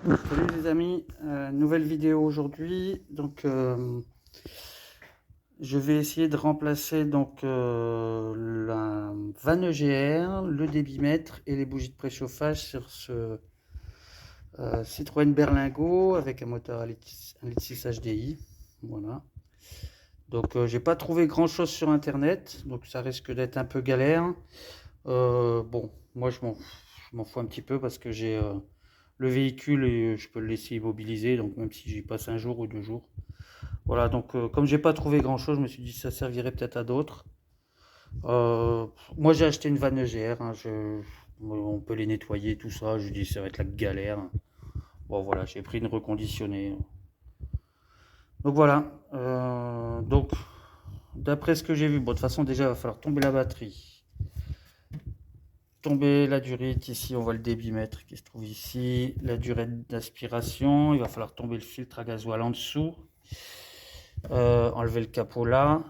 Salut les amis, nouvelle vidéo aujourd'hui. Donc je vais essayer de remplacer la vanne EGR, le débitmètre et les bougies de préchauffage sur ce Citroën Berlingo avec un moteur 1,6 litre HDI. Voilà. Donc j'ai pas trouvé grand chose sur internet, donc ça risque d'être un peu galère. Bon, moi je m'en fous un petit peu parce que j'ai le véhicule et je peux le laisser immobiliser, donc même si j'y passe un jour ou 2 jours. Voilà, donc comme j'ai pas trouvé grand chose, je me suis dit que ça servirait peut-être à d'autres. Moi j'ai acheté une vanne EGR, hein, on peut les nettoyer, tout ça. Je dis ça va être la galère. Bon voilà, j'ai pris une reconditionnée. Donc voilà, donc d'après ce que j'ai vu, bon de toute façon déjà il va falloir tomber la batterie. Tomber la durite, ici on voit le débitmètre qui se trouve ici, la durée d'aspiration, il va falloir tomber le filtre à gasoil en dessous, enlever le capot là,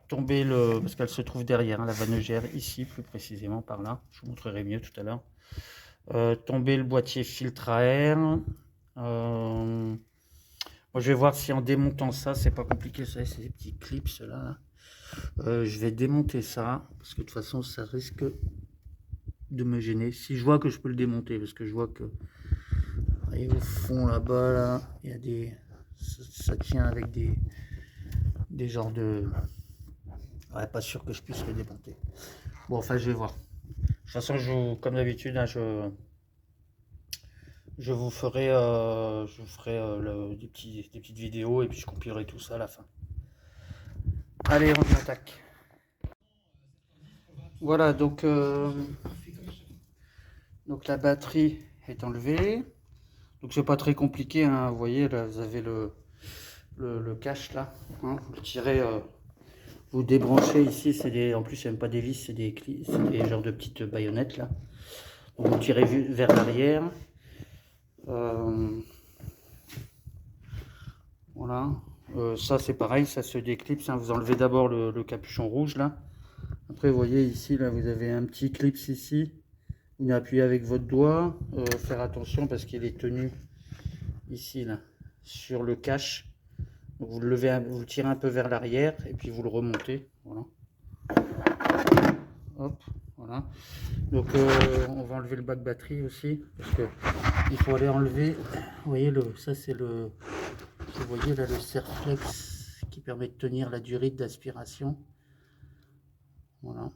tomber parce qu'elle se trouve derrière, hein, la vanne EGR ici plus précisément par là, je vous montrerai mieux tout à l'heure, tomber le boîtier filtre à air, moi je vais voir si en démontant ça, c'est pas compliqué, ça c'est des petits clips là, je vais démonter ça, parce que de toute façon ça risque de me gêner si je vois que je peux le démonter, parce que je vois que et au fond là-bas là, il y a ça tient avec des genres de, ouais, pas sûr que je puisse le démonter. Bon, enfin je vais voir. De toute façon comme d'habitude, hein, je vous ferai des petites vidéos et puis je compilerai tout ça à la fin. Allez, on attaque. Voilà, donc la batterie est enlevée. Donc c'est pas très compliqué, hein. Vous voyez là, vous avez le cache là, hein. Vous le tirez, vous débranchez ici, en plus c'est même pas des vis, c'est des genres de petites baïonnettes là. Donc vous tirez vers l'arrière. Voilà. Ça c'est pareil, ça se déclipse, hein. Vous enlevez d'abord le capuchon rouge là. Après vous voyez ici là, vous avez un petit clip ici. Vous appuyez avec votre doigt. Faire attention parce qu'il est tenu ici là sur le cache. Donc vous le levez, vous le tirez un peu vers l'arrière et puis vous le remontez. Voilà. Hop, voilà. Donc on va enlever le bac batterie aussi parce que il faut aller enlever. Vous voyez ça c'est vous voyez là le Serflex qui permet de tenir la durite d'aspiration. Voilà.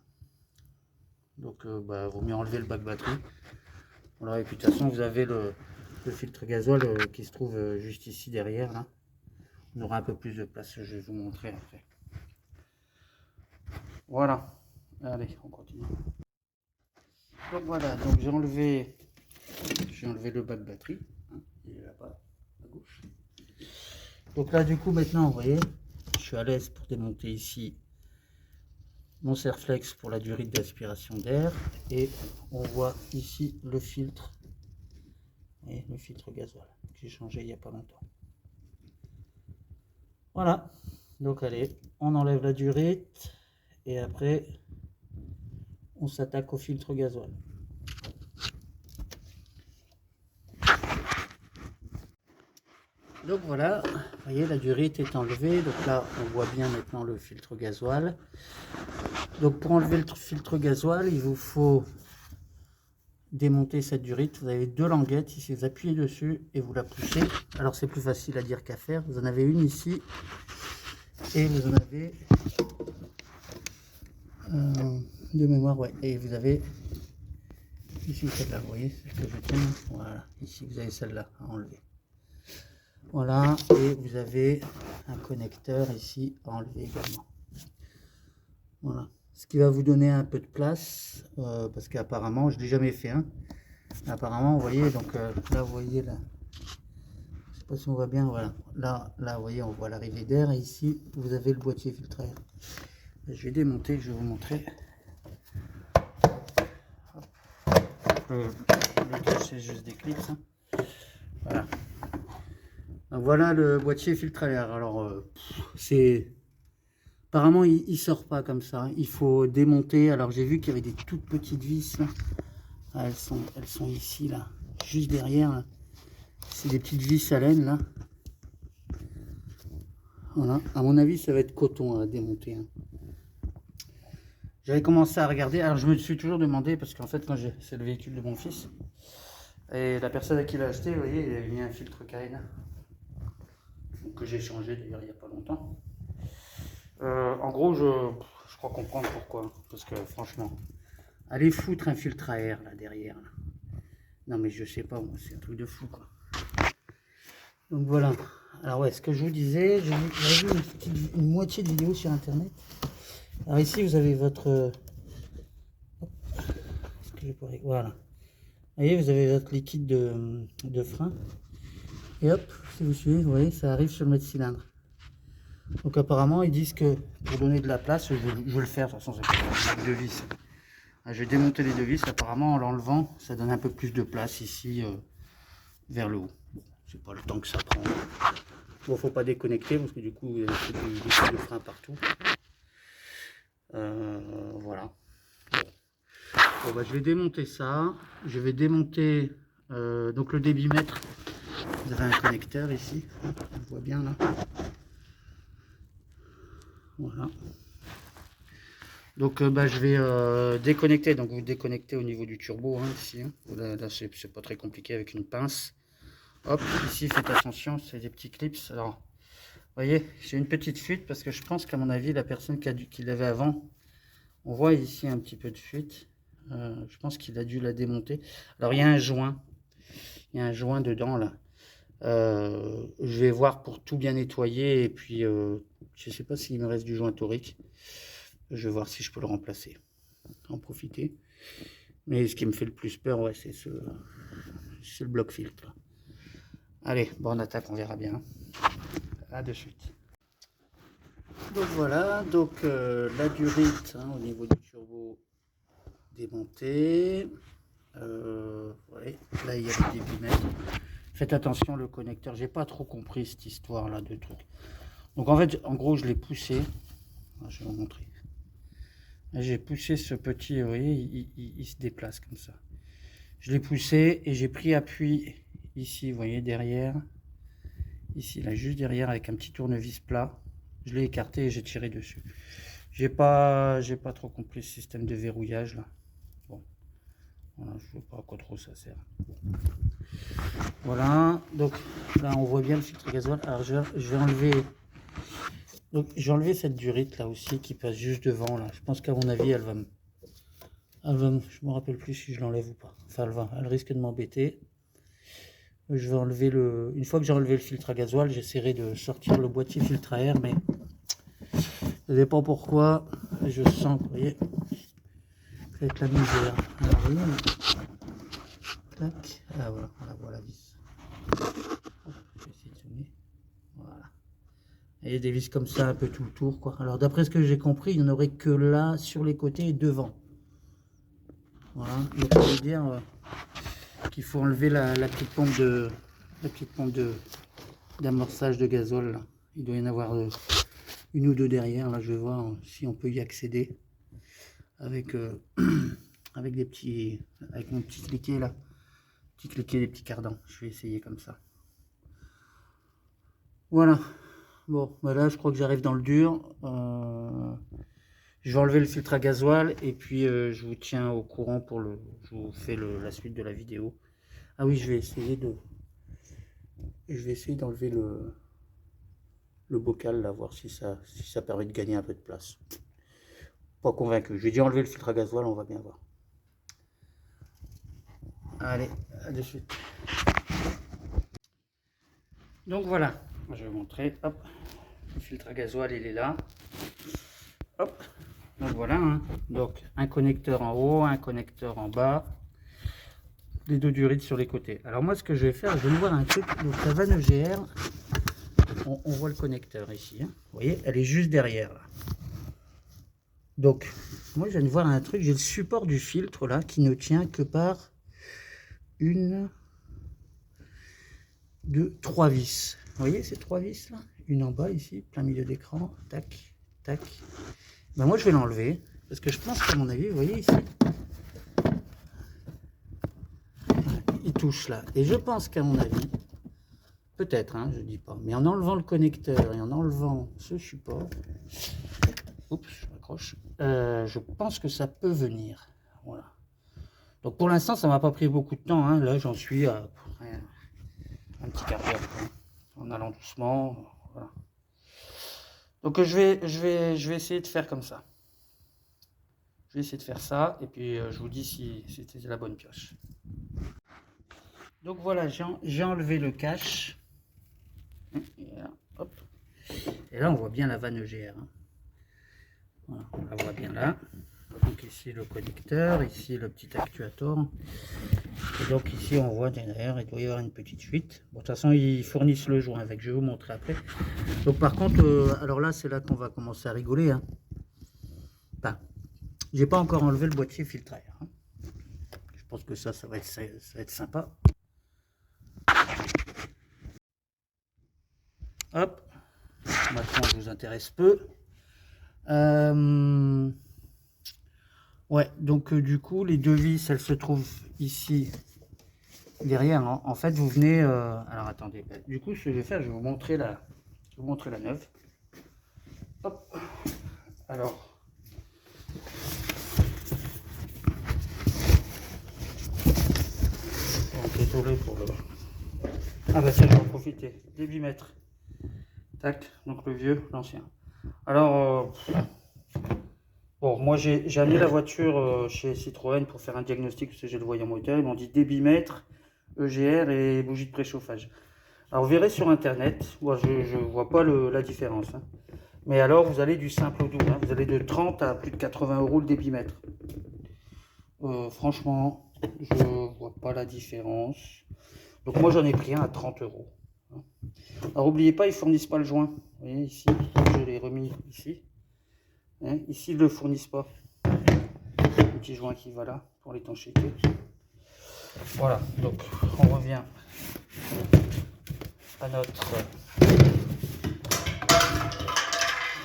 Donc vaut mieux enlever le bac batterie. Voilà, et puis de toute façon vous avez le filtre gasoil qui se trouve juste ici derrière là. On aura un peu plus de place, je vais vous montrer après. Voilà, allez on continue. Donc voilà, donc j'ai enlevé le bac batterie, hein, il est là-bas à gauche. Donc là du coup maintenant vous voyez, je suis à l'aise pour démonter ici mon Serflex pour la durite d'aspiration d'air, et on voit ici le filtre, et le filtre gasoil que j'ai changé il n'y a pas longtemps. Voilà, donc allez, on enlève la durite et après on s'attaque au filtre gasoil. Donc voilà, vous voyez la durite est enlevée, donc là on voit bien maintenant le filtre gasoil. Donc pour enlever le filtre gasoil, il vous faut démonter cette durite. Vous avez deux languettes ici, vous appuyez dessus et vous la poussez. Alors c'est plus facile à dire qu'à faire. Vous en avez une ici et vous en avez de mémoire, ouais, et vous avez ici celle-là, vous voyez, c'est ce que je tiens. Voilà, ici vous avez celle-là à enlever. Voilà, et vous avez un connecteur ici à enlever également. Voilà, ce qui va vous donner un peu de place, parce qu'apparemment, je ne l'ai jamais fait, hein. Apparemment, vous voyez, donc là, vous voyez, là, je sais pas si on voit bien, voilà. Là, vous voyez, on voit l'arrivée d'air, et ici, vous avez le boîtier filtre à air. Je vais démonter, je vais vous montrer. Le cache, c'est juste des clips, hein. Voilà. Donc voilà le boîtier filtre à air. Alors apparemment il sort pas comme ça. Il faut démonter. Alors j'ai vu qu'il y avait des toutes petites vis là. Ah, elles sont ici là, juste derrière là. C'est des petites vis à laine là. Voilà, à mon avis ça va être coton à démonter, hein. J'avais commencé à regarder, alors je me suis toujours demandé, parce qu'en fait quand c'est le véhicule de mon fils, et la personne à qui l'a acheté, vous voyez, il avait mis un filtre Carina, que j'ai changé d'ailleurs il n'y a pas longtemps. En gros je crois comprendre pourquoi, parce que franchement, allez foutre un filtre à air là derrière là. Non mais je sais pas, moi c'est un truc de fou quoi. Donc voilà, alors ouais, ce que je vous disais, j'ai vu une moitié de vidéo sur internet. Alors ici vous avez votre... Voilà. Vous voyez, vous avez votre liquide de frein. Et hop, si vous suivez, vous voyez, ça arrive sur le mètre-cylindre. Donc apparemment, ils disent que pour donner de la place, je vais le faire, de toute façon, c'est les deux vis. Je vais démonter les deux vis, apparemment en l'enlevant, ça donne un peu plus de place ici, vers le haut. Bon, c'est pas le temps que ça prend. Bon, faut pas déconnecter, parce que du coup, il y a du liquide de frein partout. Voilà. Bon, bah, je vais démonter ça. Je vais démonter donc le débitmètre. Vous avez un connecteur ici, on voit bien là. Voilà. Donc bah, je vais déconnecter. Donc vous déconnectez au niveau du turbo, hein, ici. Hein. Là c'est pas très compliqué avec une pince. Hop, ici faites attention, c'est des petits clips. Alors, vous voyez, j'ai une petite fuite parce que je pense qu'à mon avis, la personne qui l'avait avant, on voit ici un petit peu de fuite. Je pense qu'il a dû la démonter. Alors il y a un joint. Il y a un joint dedans là. Je vais voir pour tout bien nettoyer et puis je sais pas s'il me reste du joint torique. Je vais voir si je peux le remplacer. En profiter. Mais ce qui me fait le plus peur, ouais, c'est le bloc filtre là. Allez, bon on attaque, on verra bien. À de suite. Donc voilà, donc la durite hein, au niveau du turbo démonté. Ouais, là il y a le débitmètre. Faites attention le connecteur, j'ai pas trop compris cette histoire là de truc. Donc en fait, en gros je l'ai poussé. Je vais vous montrer. J'ai poussé ce petit, vous voyez, il se déplace comme ça. Je l'ai poussé et j'ai pris appui ici, vous voyez, derrière. Ici, là, juste derrière, avec un petit tournevis plat. Je l'ai écarté et j'ai tiré dessus. J'ai pas trop compris le système de verrouillage là. Bon, voilà, je ne sais pas à quoi trop ça sert. Bon. Voilà, donc là on voit bien le filtre gasoil. Alors je vais enlever. Donc j'ai enlevé cette durite là aussi qui passe juste devant là. Je pense qu'à mon avis je me rappelle plus si je l'enlève ou pas. Enfin elle risque de m'embêter. Je vais enlever une fois que j'ai enlevé le filtre à gasoil, j'essaierai de sortir le boîtier filtre à air, mais je ne sais pas pourquoi. Je sens, vous voyez, ça va être la misère. Alors, vous voyez, tac, ah voilà, on la voit la vis. Je vais essayer de zoomer. Voilà. Et il y a des vis comme ça un peu tout le tour, quoi. Alors d'après ce que j'ai compris, il n'y en aurait que là, sur les côtés et devant. Voilà, donc ça veut dire qu'il faut enlever la petite pompe d'amorçage de gazole là. Il doit y en avoir une ou deux derrière là. Je vais voir si on peut y accéder avec avec mon petit cliquet là, des petits cardans. Je vais essayer comme ça. Voilà. Bon, bah là je crois que j'arrive dans le dur. Je vais enlever le filtre à gasoil et puis je vous tiens au courant je vous fais la suite de la vidéo. Ah oui, je vais essayer d'enlever le bocal là, voir si ça permet de gagner un peu de place. Pas convaincu. Je vais dire enlever le filtre à gasoil, on va bien voir. Allez, à de suite. Donc voilà, je vais vous montrer. Hop, le filtre à gasoil il est là. Hop, donc voilà. Hein. Donc un connecteur en haut, un connecteur en bas. Les deux durites sur les côtés. Alors moi ce que je vais faire, je vais voir un truc. Donc la vanne EGR, on voit le connecteur ici. Hein. Vous voyez, elle est juste derrière là. Donc moi je viens de voir un truc. J'ai le support du filtre là qui ne tient que par une, deux, trois vis. Vous voyez ces trois vis là, une en bas ici, plein milieu d'écran, tac, tac. Ben moi je vais l'enlever parce que je pense qu'à mon avis, vous voyez ici, il touche là. Et je pense qu'à mon avis, Peut-être, hein, je dis pas. Mais en enlevant le connecteur et en enlevant ce support, oups, je m'accroche, je pense que ça peut venir. Voilà. Donc pour l'instant, ça m'a pas pris beaucoup de temps. Hein. Là, j'en suis à un petit quart d'heure, en allant doucement. Voilà. Donc je vais essayer de faire comme ça. Je vais essayer de faire ça et puis je vous dis si c'était la bonne pioche. Donc voilà, j'ai enlevé le cache. Et là, hop. Et là, on voit bien la vanne EGR. Hein. Voilà, on la voit bien là. Donc ici le connecteur, ici le petit actuateur. Et donc ici on voit derrière, il doit y avoir une petite fuite. Bon, de toute façon ils fournissent le joint avec, je vais vous montrer après. Donc par contre, alors là c'est là qu'on va commencer à rigoler. Hein. Enfin, j'ai pas encore enlevé le boîtier filtre à air. Hein. Je pense que ça va être sympa. Hop, maintenant je vous intéresse peu. Ouais, donc du coup les deux vis elles se trouvent ici derrière. Hein. En fait vous venez, alors attendez, du coup ce que je vais faire, je vais vous montrer la neuve. Hop, alors désolé pour le... Ah bah ça je vais en profiter, débit mètre. Tac, donc le vieux, l'ancien. Alors, bon, moi j'ai amené la voiture chez Citroën pour faire un diagnostic parce que j'ai le voyant moteur. Ils m'ont dit débitmètre, EGR et bougie de préchauffage. Alors vous verrez sur internet, moi je ne vois pas la différence. Hein. Mais alors vous allez du simple au double, hein. Vous allez de 30 à plus de 80 € le débitmètre. Franchement, je vois pas la différence. Donc moi j'en ai pris un à 30 €. Alors n'oubliez pas, ils fournissent pas le joint. Vous voyez ici, je l'ai remis ici. Hein, ici ils ne le fournissent pas. Le petit joint qui va là pour l'étanchéité. Voilà, donc on revient à notre...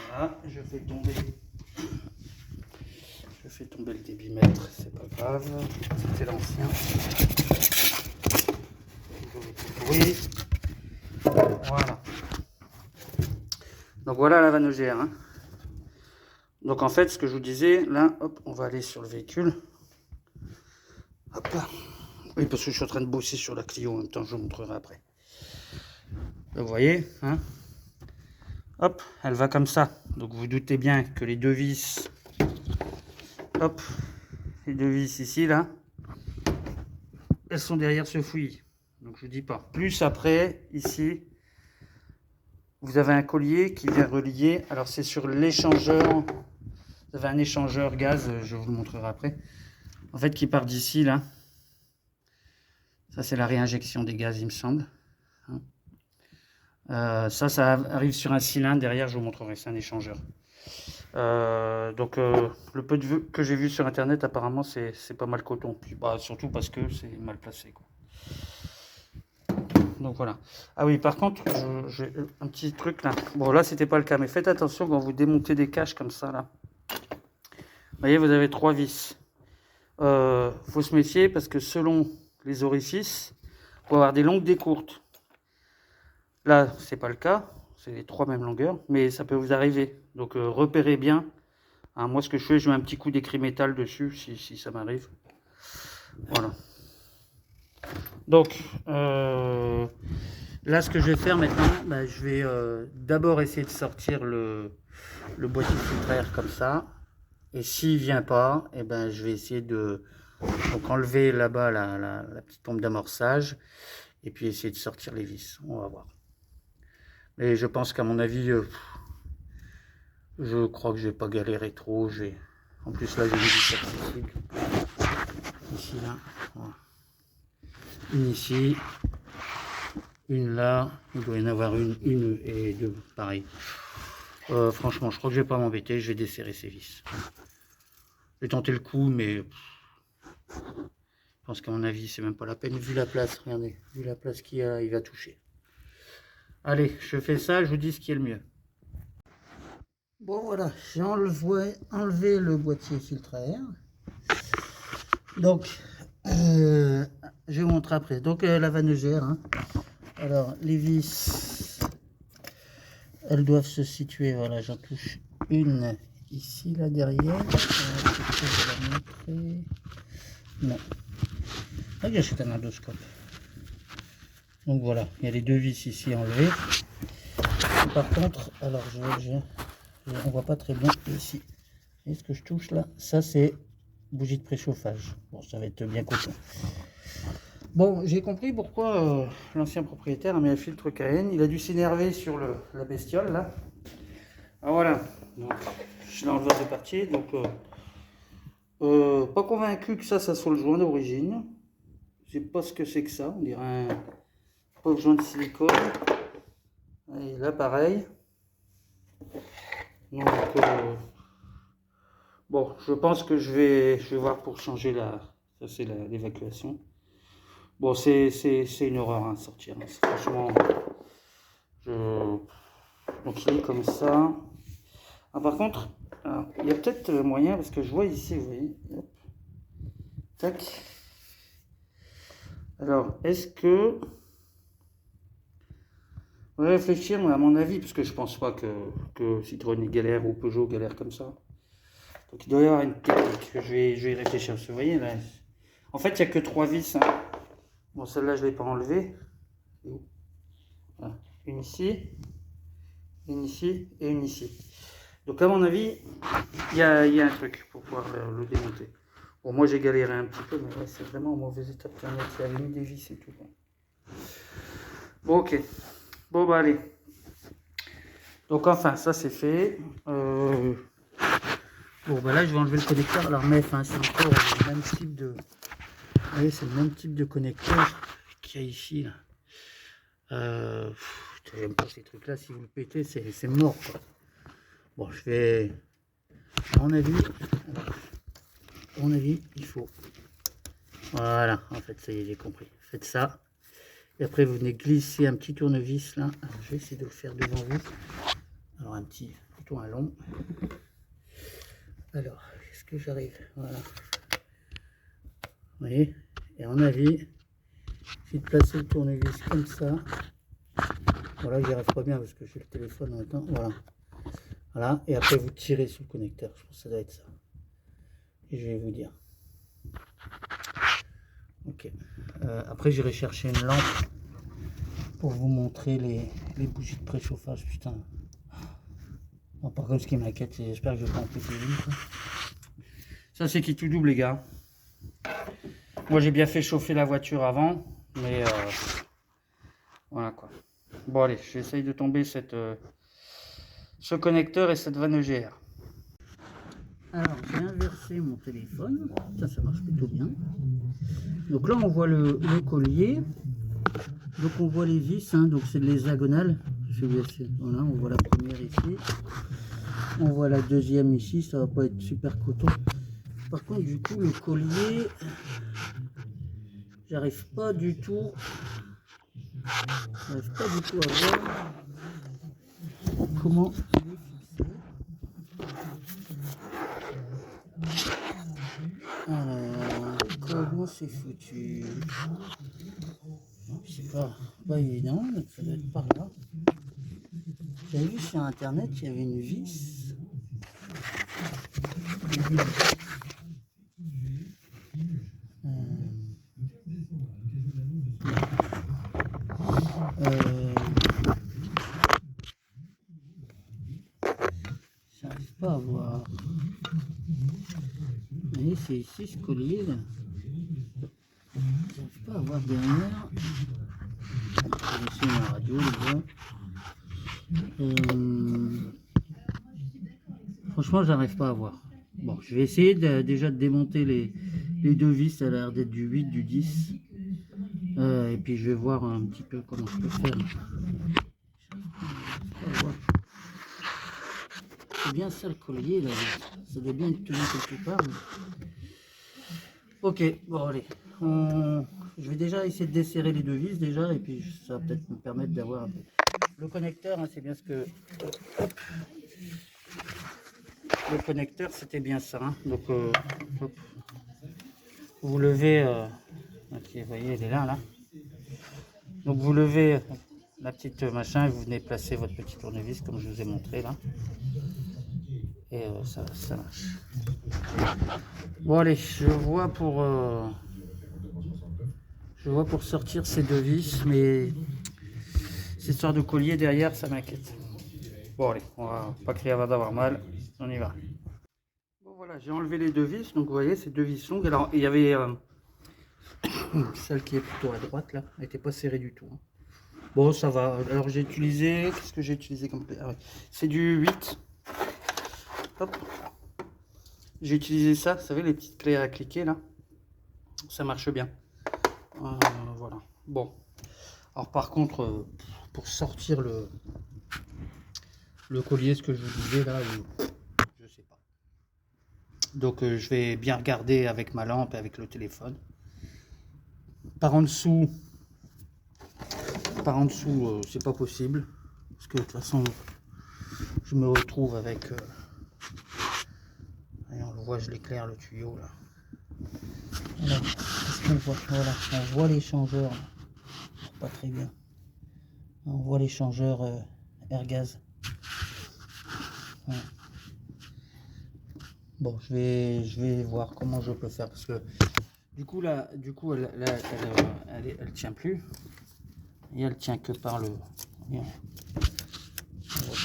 Voilà, je fais tomber le débitmètre, c'est pas grave, c'était l'ancien. Oui. Voilà. Donc voilà la vanne EGR. Hein. Donc en fait, ce que je vous disais, là, hop, on va aller sur le véhicule. Hop là. Oui, parce que je suis en train de bosser sur la Clio en même temps, je vous montrerai après. Donc, vous voyez, hein, hop, elle va comme ça. Donc vous doutez bien que les deux vis, hop, les deux vis ici, là, elles sont derrière ce fouillis. Donc je vous dis pas. Plus après, ici, vous avez un collier qui vient relier. Alors c'est sur l'échangeur. Vous avez un échangeur gaz, je vous le montrerai après. En fait, qui part d'ici, là. Ça, c'est la réinjection des gaz, il me semble. Ça arrive sur un cylindre. Derrière, je vous montrerai, c'est un échangeur. Donc, le peu de vues que j'ai vu sur Internet, apparemment, c'est pas mal coton. Puis, bah, surtout parce que c'est mal placé, quoi. Donc, voilà. Ah oui, par contre, j'ai un petit truc, là. Bon, là, c'était pas le cas, mais faites attention quand vous démontez des caches comme ça, là. Vous voyez, vous avez 3 vis. Faut se méfier parce que selon les orifices, il faut avoir des longues, des courtes. Là, c'est pas le cas, c'est les 3 mêmes longueurs, mais ça peut vous arriver. Donc repérez bien. Hein, moi, ce que je fais, je mets un petit coup d'écrit métal dessus, si ça m'arrive. Voilà. Donc, là, ce que je vais faire maintenant, bah, je vais d'abord essayer de sortir le boîtier filtre à air comme ça. Et s'il ne vient pas, eh ben, je vais essayer de donc, enlever là-bas la petite pompe d'amorçage et puis essayer de sortir les vis. On va voir. Mais je pense qu'à mon avis, je crois que je vais pas galérer trop. En plus là, j'ai mis du accessible. Ici, là. Voilà. Une ici. Une là. Il doit y en avoir une et deux. Pareil. Franchement, je crois que je vais pas m'embêter. Je vais desserrer ces vis. Je vais tenter le coup, mais je pense qu'à mon avis, c'est même pas la peine. Vu la place, regardez. Vu la place qu'il y a, il va toucher. Allez, je fais ça, je vous dis ce qui est le mieux. Bon voilà, j'ai enlevé le boîtier filtre à air. Donc, je vais vous montrer après. Donc la vanne EGR, hein. Alors, les vis, elles doivent se situer, voilà, j'en touche une ici, là, derrière. Je vais la montrer. Non. Ah, j'achète un endoscope. Donc voilà, il y a les deux vis ici enlevées. Par contre, alors on voit pas très bien ici. Et ce que je touche là, ça c'est bougie de préchauffage. Bon, ça va être bien content. Bon, j'ai compris pourquoi l'ancien propriétaire a mis un filtre Cayenne. Il a dû s'énerver sur la bestiole là. Ah voilà, donc je l'ai enlevé de partie. Donc pas convaincu que ça soit le joint d'origine. Je sais pas ce que c'est que ça. On dirait un pauvre joint de silicone. Et là pareil. Donc bon, je pense que je vais voir pour changer ça c'est l'évacuation. Bon, c'est une horreur à sortir. Hein. Franchement, donc il est comme ça. Ah, par contre, il y a peut-être moyen, parce que je vois ici, vous voyez. Hop. Tac. Alors, est-ce que... On va réfléchir, mais à mon avis, parce que je pense pas que Citroën galère ou Peugeot galère comme ça. Donc il doit y avoir une technique. Je vais y réfléchir. Vous voyez là. En fait, il n'y a que 3 vis. Hein. Bon, celle-là, je ne l'ai pas enlevée. Voilà. Une ici, une ici et une ici. Donc à mon avis, il y a un truc pour pouvoir le démonter. Bon, moi j'ai galéré un petit peu, mais ouais, c'est vraiment en mauvais état. Il y avait mis des vis et tout. Bon, ok. Bon, bah allez. Donc enfin, ça c'est fait. Bon, bah là je vais enlever le connecteur. Alors, mais enfin, c'est encore le même type de... Vous voyez, c'est le même type de connecteur qu'il y a ici. Là. J'aime pas ces trucs là, si vous le pétez, c'est mort. Quoi. Bon, je vais... À mon avis, il faut... Voilà, en fait, ça y est, j'ai compris. Faites ça. Et après, vous venez glisser un petit tournevis là. Alors, je vais essayer de le faire devant vous. Alors, plutôt un long. Alors, est-ce que j'arrive? Voilà. Vous voyez? Et à mon avis, j'ai de placer le tournevis comme ça. Voilà, j'y arrive pas bien parce que j'ai le téléphone en même temps. Voilà. Voilà. Et après, vous tirez sur le connecteur. Je pense que ça doit être ça. Et je vais vous dire. Ok. Après, j'irai chercher une lampe pour vous montrer les bougies de préchauffage. Putain. Bon, par contre, ce qui m'inquiète, c'est j'espère que je vais pas en péter une. Ça, c'est qui tout double, les gars. Moi, j'ai bien fait chauffer la voiture avant, mais voilà quoi. Bon, allez, j'essaye de tomber ce connecteur et cette vanne EGR. Alors, j'ai inversé mon téléphone. Ça marche plutôt bien. Donc là, on voit le collier. Donc on voit les vis, hein, donc c'est de l'hexagonale. Voilà, on voit la première ici. On voit la deuxième ici, ça va pas être super coton. Par contre, du coup, le collier, j'arrive pas du tout à voir comment alors, comment c'est foutu? C'est pas évident, donc ça doit être par là. J'avais vu sur internet qu'il y avait une vis. J'arrive pas à voir. Vous voyez, c'est ici ce collier là. J'arrive pas à voir derrière. Je vais essayer ma radio, les gars. Franchement, j'arrive pas à voir. Bon, je vais essayer déjà de démonter les deux vis. Ça a l'air d'être du 8, du 10. Et puis je vais voir un petit peu comment je peux faire. C'est bien ça le collier là. Ça doit bien être tenu quelque part. Mais... Ok, bon allez. Je vais déjà essayer de desserrer les deux vis déjà. Et puis ça va peut-être me permettre d'avoir un peu. Le connecteur, hein, c'est bien ce que... Hop. Le connecteur, c'était bien ça. Hein. Donc, hop. Vous levez... Ok, vous voyez, il est là. Donc vous levez la petite machin et vous venez placer votre petit tournevis comme je vous ai montré là. Et ça marche. Bon allez, je vois pour sortir ces deux vis, mais cette histoire de collier derrière, ça m'inquiète. Bon allez, on va pas crier avant d'avoir mal, on y va. Bon voilà, j'ai enlevé les deux vis, donc vous voyez, ces deux vis longues. Alors il y avait celle qui est plutôt à droite là, elle n'était pas serrée du tout. Hein. Bon ça va, alors j'ai utilisé, qu'est-ce que j'ai utilisé comme... Ah, ouais. C'est du 8. Hop. J'ai utilisé ça, vous savez les petites clés à cliquer là, ça marche bien. Voilà, bon. Alors par contre, pour sortir le collier, ce que je vous disais là, je sais pas. Donc je vais bien regarder avec ma lampe et avec le téléphone. Par en dessous, c'est pas possible. Parce que de toute façon, je me retrouve avec... Allez, on le voit, je l'éclaire le tuyau là. Voilà, qu'est-ce qu'on voit? Voilà, on voit les changeurs. Pas très bien. On voit les changeurs air gaz. Voilà. Bon, je vais voir comment je peux faire parce que du coup elle tient plus et elle tient que par le. On voit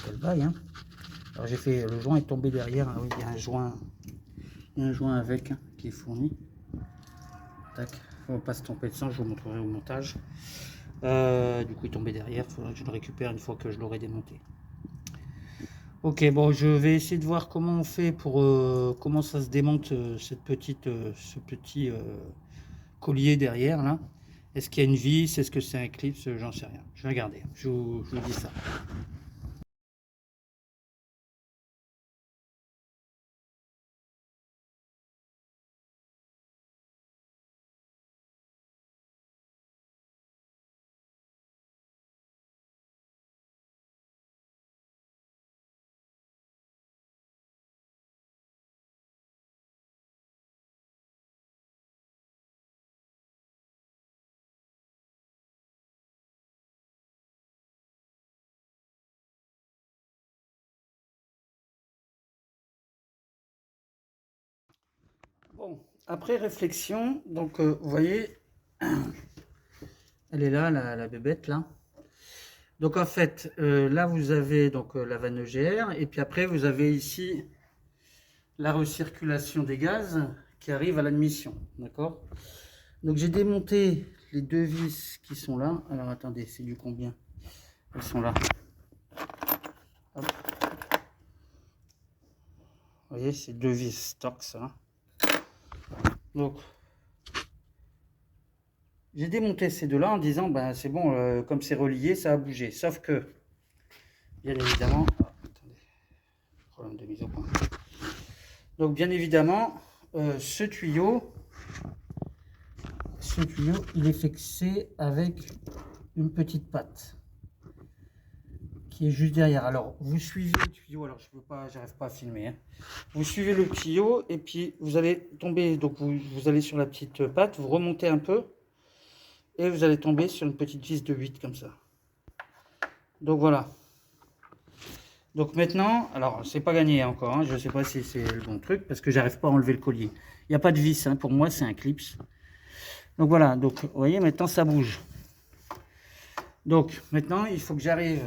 qu'elle vaille. Hein. Alors j'ai fait le joint est tombé derrière. Ah oui, il y a un joint avec qui est fourni. Tac, on va pas se tromper de sens, je vous montrerai au montage. Du coup il est tombé derrière, il faudra que je le récupère une fois que je l'aurai démonté. Ok, bon, je vais essayer de voir comment on fait pour comment ça se démonte ce petit collier derrière là. Est-ce qu'il y a une vis? Est-ce que c'est un clip? J'en sais rien. Je vais regarder. Je vous dis ça. Bon, après réflexion, donc vous voyez, elle est là, la bébête là. Donc en fait, là vous avez donc la vanne EGR et puis après vous avez ici la recirculation des gaz qui arrive à l'admission, d'accord? Donc j'ai démonté les deux vis qui sont là. Alors attendez, c'est du combien? Elles sont là. Hop. Vous voyez, c'est deux vis stock ça. Donc j'ai démonté ces deux-là en disant, ben c'est bon, comme c'est relié, ça a bougé. Sauf que, bien évidemment, attendez, problème de mise au point. Donc bien évidemment, ce tuyau, il est fixé avec une petite patte qui est juste derrière. Alors vous suivez le tuyau, alors je peux pas, j'arrive pas à filmer. Hein. Vous suivez le tuyau et puis vous allez tomber, donc vous allez sur la petite patte, vous remontez un peu et vous allez tomber sur une petite vis de 8 comme ça. Donc voilà. Donc maintenant, alors c'est pas gagné encore, hein, je sais pas si c'est le bon truc parce que j'arrive pas à enlever le collier. Il n'y a pas de vis, hein, pour moi c'est un clips. Donc voilà, donc vous voyez maintenant ça bouge. Donc maintenant il faut que j'arrive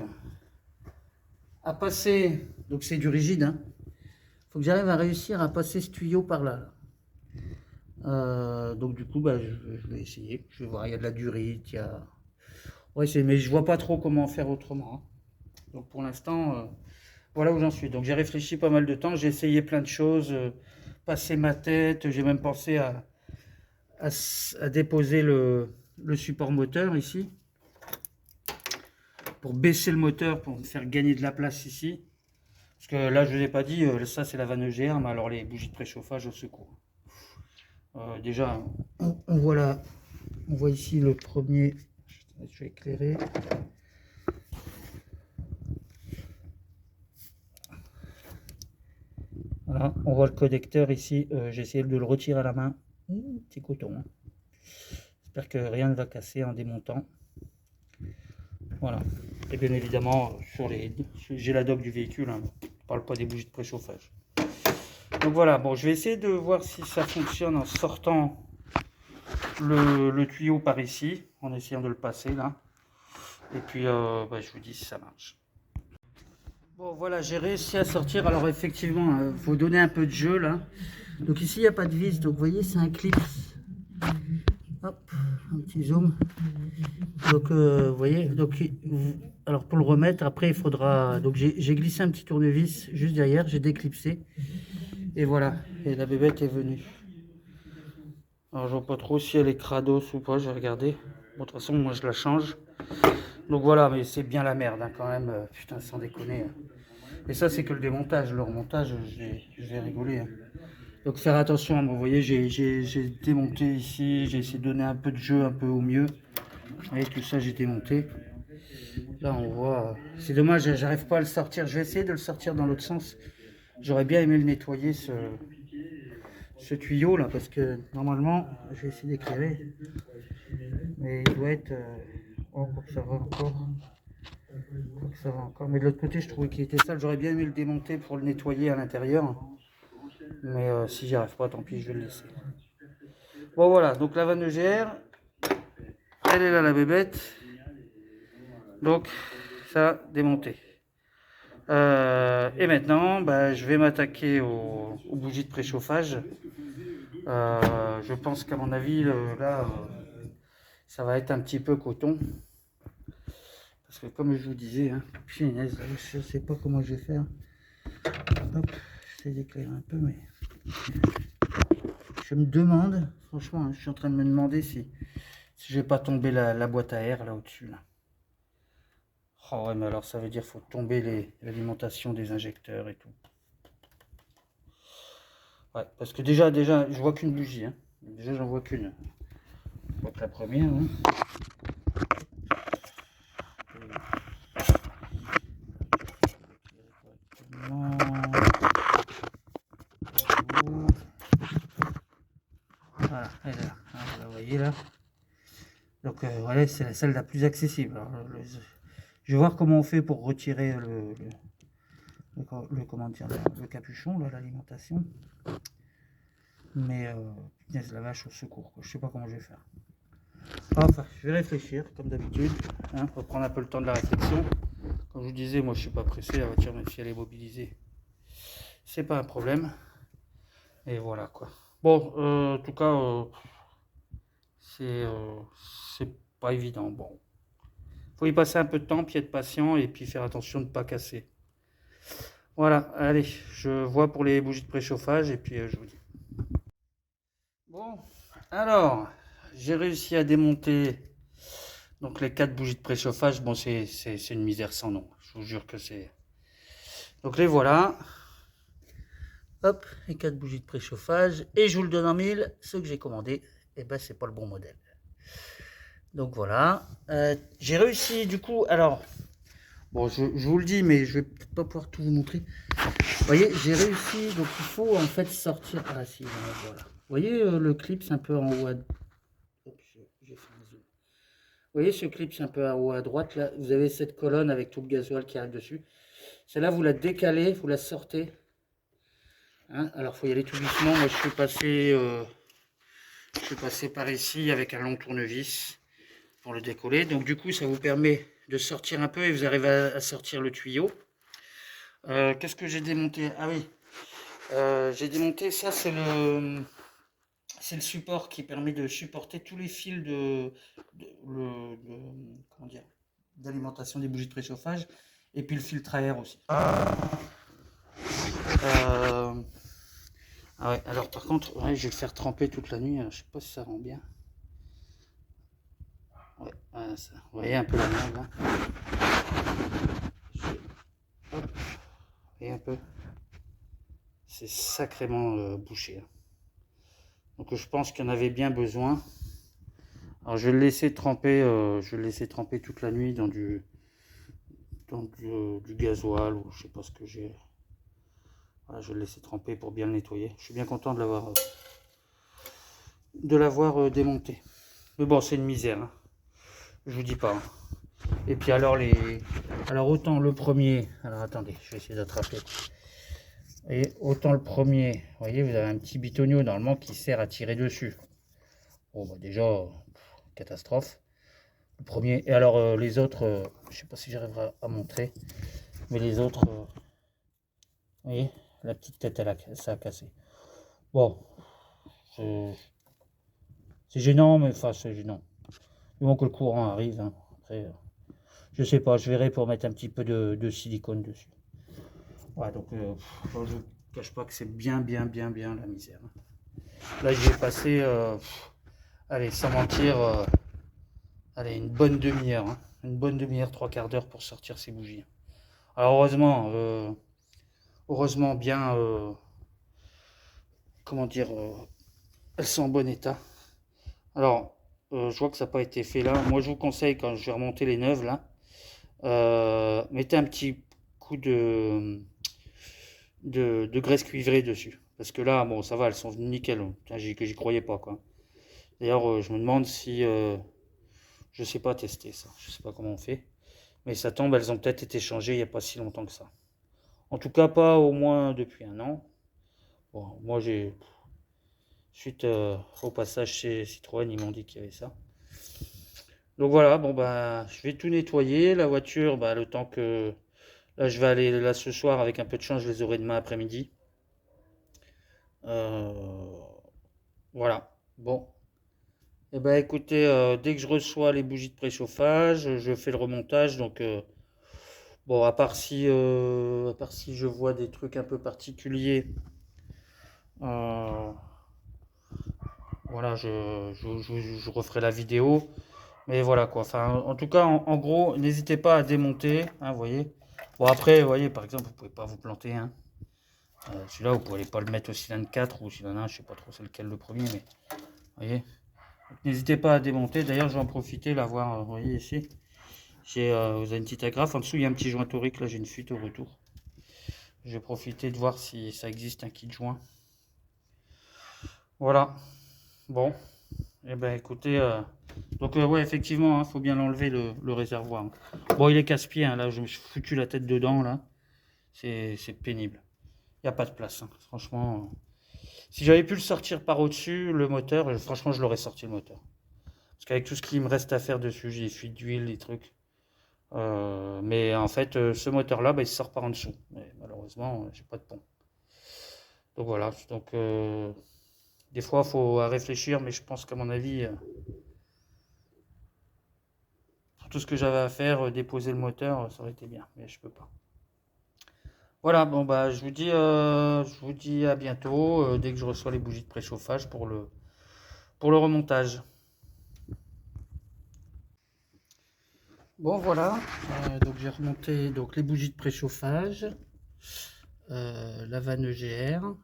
à passer, donc c'est du rigide, hein. Il faut que j'arrive à réussir à passer ce tuyau par là. Donc du coup bah, je vais essayer, je vais voir, il y a de la durite, il y a... Ouais, mais je vois pas trop comment faire autrement. Hein. Donc pour l'instant... Voilà où j'en suis. Donc j'ai réfléchi pas mal de temps, j'ai essayé plein de choses, passer ma tête, j'ai même pensé à déposer le support moteur ici, pour baisser le moteur, pour me faire gagner de la place ici. Parce que là, je ne vous ai pas dit, ça c'est la vanne EGR, mais alors les bougies de préchauffage au secours. Déjà, on voit ici le premier, je vais éclairer. Voilà, on voit le connecteur ici, j'ai essayé de le retirer à la main. Petit coton. Hein. J'espère que rien ne va casser en démontant. Voilà. Et bien évidemment, j'ai la doc du véhicule, hein. Je ne parle pas des bougies de préchauffage. Donc voilà, bon, je vais essayer de voir si ça fonctionne en sortant le tuyau par ici, en essayant de le passer là. Et puis, je vous dis si ça marche. Bon, voilà, j'ai réussi à sortir. Alors effectivement, il faut donner un peu de jeu là. Donc ici, il n'y a pas de vis. Donc vous voyez, c'est un clip. Hop, un petit zoom. Donc vous voyez, donc alors pour le remettre, après il faudra. Donc j'ai glissé un petit tournevis juste derrière, j'ai déclipsé. Et voilà, et la bébête est venue. Alors je vois pas trop si elle est crados ou pas, je vais regarder. Bon, de toute façon, moi je la change. Donc voilà, mais c'est bien la merde hein, quand même. Putain, sans déconner. Hein. Et ça, c'est que le démontage. Le remontage, je vais rigoler. Hein. Donc faire attention. Vous voyez, j'ai démonté ici. J'ai essayé de donner un peu de jeu, un peu au mieux. Vous voyez, tout ça, j'ai démonté. Là, on voit. C'est dommage, j'arrive pas à le sortir. Je vais essayer de le sortir dans l'autre sens. J'aurais bien aimé le nettoyer, ce tuyau là, parce que normalement, je vais essayer d'éclairer. Mais il doit être. Oh, pour que ça va encore. Ça va encore. Mais de l'autre côté, je trouvais qu'il était sale. J'aurais bien aimé le démonter pour le nettoyer à l'intérieur. Mais si j'y arrive pas, tant pis, je vais le laisser. Bon, voilà. Donc la vanne EGR, elle est là, la bébête. Donc, ça, démonté. Et maintenant, je vais m'attaquer aux bougies de préchauffage. Je pense qu'à mon avis, là, ça va être un petit peu coton. Parce que comme je vous disais, hein, punaise, je ne sais pas comment je vais faire. Hop, j'essaie d'éclairer un peu, mais je me demande, franchement, hein, je suis en train de me demander si je vais pas tomber la boîte à air là au-dessus. Là. Oh ouais, mais alors ça veut dire qu'il faut tomber l'alimentation des injecteurs et tout. Ouais, parce que déjà, je vois qu'une bougie. Hein. Déjà, j'en vois qu'une. Je vois que la première. Hein. Voilà, elle est là. Vous la voyez là. Donc voilà, c'est celle la plus accessible. Alors, je vais voir comment on fait pour retirer comment dire, le capuchon, l'alimentation. Mais punaise, la vache au secours, quoi. Je sais pas comment je vais faire. Enfin, je vais réfléchir comme d'habitude. Hein, faut prendre un peu le temps de la réflexion. Comme je vous disais, moi je suis pas pressé. La voiture, même si elle est mobilisée, c'est pas un problème. Et voilà quoi. Bon, en tout cas, c'est pas évident. Bon, faut y passer un peu de temps, puis être patient et puis faire attention de ne pas casser. Voilà, allez, je vois pour les bougies de préchauffage et puis je vous dis. Bon, alors, j'ai réussi à démonter donc les 4 bougies de préchauffage. Bon, c'est une misère sans nom. Je vous jure que c'est. Donc les voilà. Hop, les 4 bougies de préchauffage. Et je vous le donne en mille. Ceux que j'ai commandés, eh ben, c'est pas le bon modèle. Donc voilà. J'ai réussi du coup. Alors, bon, je vous le dis, mais je vais peut-être pas pouvoir tout vous montrer. Vous voyez, j'ai réussi. Donc il faut en fait sortir. Ah si, voilà. Vous voyez, le clip, c'est un peu en haut à. Oups, j'ai fait un zoom. Vous voyez ce clip, c'est un peu en haut à droite. Là, vous avez cette colonne avec tout le gasoil qui arrive dessus. Celle-là, vous la décalez, vous la sortez. Hein, alors, il faut y aller tout doucement. Moi, je suis passé par ici avec un long tournevis pour le décoller. Donc, du coup, ça vous permet de sortir un peu et vous arrivez à sortir le tuyau. Qu'est-ce que j'ai démonté? Ah oui, j'ai démonté ça, c'est le support qui permet de supporter tous les fils comment dire, d'alimentation des bougies de préchauffage et puis le filtre à air aussi. Ah ouais, alors par contre, ouais, je vais le faire tremper toute la nuit. Alors, je sais pas si ça rend bien. Ouais, ça, vous voyez un peu la merde là. Hop, vous voyez un peu. C'est sacrément bouché. Hein. Donc je pense qu'il y en avait bien besoin. Alors je vais le laisser tremper, toute la nuit dans du gasoil ou je sais pas ce que j'ai. Voilà, je vais le laisser tremper pour bien le nettoyer. Je suis bien content de l'avoir démonté. Mais bon, c'est une misère, hein. Je vous dis pas, hein. Et puis alors alors autant le premier, alors attendez, je vais essayer d'attraper. Et autant le premier, vous voyez, vous avez un petit bitonio normalement qui sert à tirer dessus. Bon, bah déjà, catastrophe. Le premier, et alors les autres, je sais pas si j'arriverai à montrer, mais les autres, vous voyez, la petite tête, ça a cassé. Bon, c'est gênant, mais enfin, c'est gênant. Du moment que le courant arrive, hein. Après, je sais pas, je verrai pour mettre un petit peu de silicone dessus. Ouais, donc, je vous cache pas que c'est bien la misère, hein. Là, j'y ai passé, allez, sans mentir, allez, une bonne demi-heure, hein. Une bonne demi-heure, trois quarts d'heure pour sortir ces bougies. Alors, heureusement bien, comment dire, elles sont en bon état. Alors, je vois que ça n'a pas été fait là. Moi, je vous conseille, quand je vais remonter les neuves là, mettez un petit coup de graisse cuivrée dessus. Parce que là, bon, ça va, elles sont venues nickel. J'y croyais pas, quoi. D'ailleurs, je me demande si, je sais pas tester ça. Je sais pas comment on fait. Mais ça tombe, elles ont peut-être été changées il n'y a pas si longtemps que ça. En tout cas, pas au moins depuis un an. Bon, moi, suite au passage chez Citroën, ils m'ont dit qu'il y avait ça. Donc voilà, bon bah je vais tout nettoyer. La voiture, bah le temps que. Là je vais aller là ce soir avec un peu de chance, je les aurai demain après-midi. Euh, voilà. Bon. Et ben écoutez, dès que je reçois les bougies de préchauffage, je fais le remontage. Donc bon, à part si je vois des trucs un peu particuliers, euh, voilà, je referai la vidéo. Mais voilà quoi. Enfin, en tout cas, en gros, n'hésitez pas à démonter, hein, vous voyez. Bon après, vous voyez, par exemple, vous pouvez pas vous planter, hein. Celui-là, vous pouvez pas le mettre au cylindre 4 ou au cylindre 1, je sais pas trop c'est lequel le premier, mais vous voyez. N'hésitez pas à démonter. D'ailleurs, je vais en profiter, là, voir, vous voyez ici. Vous avez une petite agrafe. En dessous, il y a un petit joint torique, là, j'ai une fuite au retour. Je vais profiter de voir si ça existe un kit joint. Voilà. Bon. Eh ben écoutez, donc ouais, effectivement, il faut bien l'enlever le réservoir. Bon, il est casse-pied, hein, là, je me suis foutu la tête dedans, là. C'est pénible. Il n'y a pas de place, hein. Franchement, si j'avais pu le sortir par au-dessus, le moteur, franchement, je l'aurais sorti le moteur. Parce qu'avec tout ce qu'il me reste à faire dessus, j'ai des fuites d'huile, des trucs. Mais en fait, ce moteur-là, bah, il sort par en dessous. Mais malheureusement, j'ai pas de pont. Donc voilà. Donc des fois, il faut réfléchir, mais je pense qu'à mon avis, pour tout ce que j'avais à faire, déposer le moteur, ça aurait été bien. Mais je peux pas. Voilà, bon bah je vous dis à bientôt dès que je reçois les bougies de préchauffage pour le remontage. Bon voilà, donc j'ai remonté donc les bougies de préchauffage, la vanne EGR.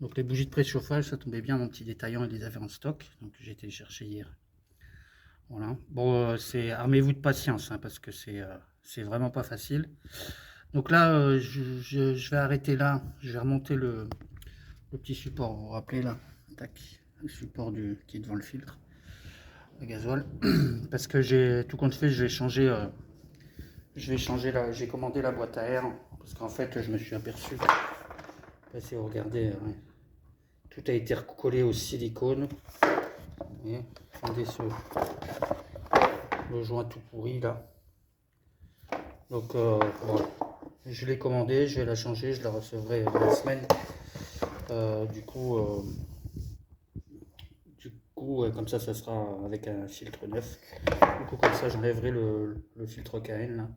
Donc les bougies de préchauffage, ça tombait bien, mon petit détaillant, il les avait en stock, donc j'ai été les chercher hier. Voilà. Bon, armez-vous de patience, hein, parce que c'est vraiment pas facile. Donc là, je vais arrêter là, je vais remonter le petit support, vous vous rappelez là, tac, le support qui est devant le filtre à gasoil, parce que tout compte fait, j'ai j'ai commandé la boîte à air, parce qu'en fait, je me suis aperçu, si vous regardez, ouais, tout a été recollé au silicone, et attendez le joint tout pourri là, donc voilà, je l'ai commandé, je vais la changer, je la recevrai dans la semaine, du coup, comme ça sera avec un filtre neuf. Du coup, comme ça, j'enlèverai le filtre KN là,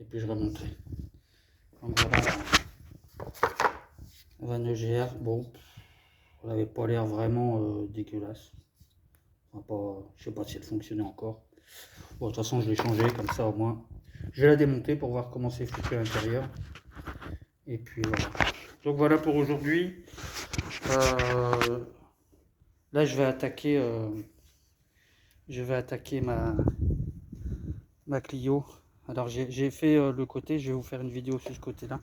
et puis je remonterai. Donc voilà, la vanne EGR, bon, elle n'avait pas l'air vraiment dégueulasse. Enfin, je sais pas si elle fonctionnait encore. Bon, de toute façon, je l'ai changé comme ça au moins. Je vais la démonter pour voir comment c'est foutu à l'intérieur. Et puis voilà. Donc voilà pour aujourd'hui. Là, je vais attaquer ma Clio. Alors, j'ai fait le côté, je vais vous faire une vidéo sur ce côté-là.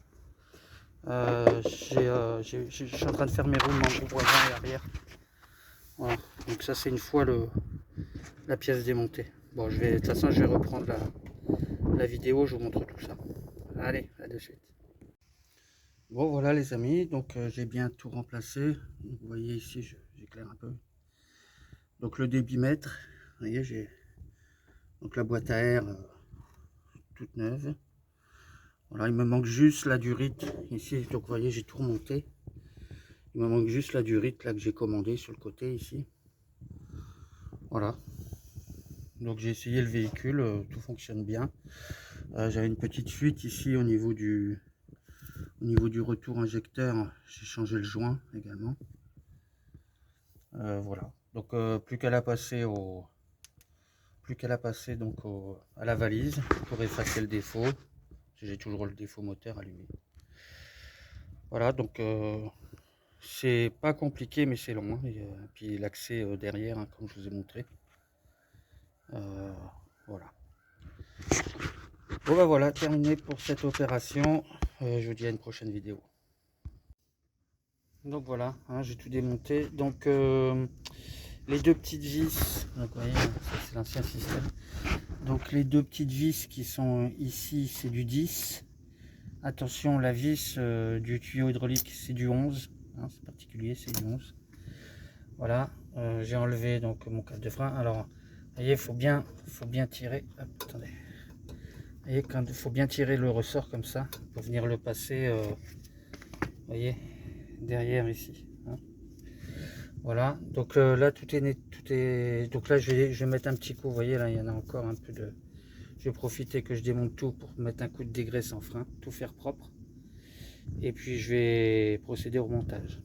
Je suis en train de faire mes roulements voisin et arrière. Voilà, donc ça c'est une fois la pièce démontée. Bon, de toute façon je vais reprendre la vidéo, je vous montre tout ça. Allez, à de suite. Bon voilà les amis, donc j'ai bien tout remplacé. Vous voyez ici, j'éclaire un peu. Donc le débitmètre, vous voyez, j'ai donc la boîte à air toute neuve. Voilà, il me manque juste la durite ici, donc vous voyez j'ai tout remonté. Il me manque juste la durite là que j'ai commandé sur le côté ici. Voilà. Donc j'ai essayé le véhicule, tout fonctionne bien. J'avais une petite fuite ici au niveau du retour injecteur, j'ai changé le joint également. Voilà. Donc plus qu'à la passer donc à la valise pour effacer le défaut. J'ai toujours le défaut moteur allumé. Voilà, donc c'est pas compliqué mais c'est long, hein. Et puis l'accès derrière, hein, comme je vous ai montré. Voilà. Bon bah voilà, terminé pour cette opération. Je vous dis à une prochaine vidéo. Donc voilà, hein, j'ai tout démonté. Donc les deux petites vis, donc vous voyez, ça c'est l'ancien système. Donc les deux petites vis qui sont ici, c'est du 10. Attention, la vis du tuyau hydraulique, c'est du 11. Hein, c'est particulier, c'est du 11. Voilà, j'ai enlevé donc mon câble de frein. Alors, vous voyez, faut bien tirer. Hop, attendez. Vous voyez, il faut bien tirer le ressort comme ça pour venir le passer. Vous voyez, derrière ici. Hein. Voilà, donc là tout est net, donc là je vais mettre un petit coup. Vous voyez, là il y en a encore un peu de. Je vais profiter que je démonte tout pour mettre un coup de dégraisse en frein, tout faire propre. Et puis je vais procéder au montage.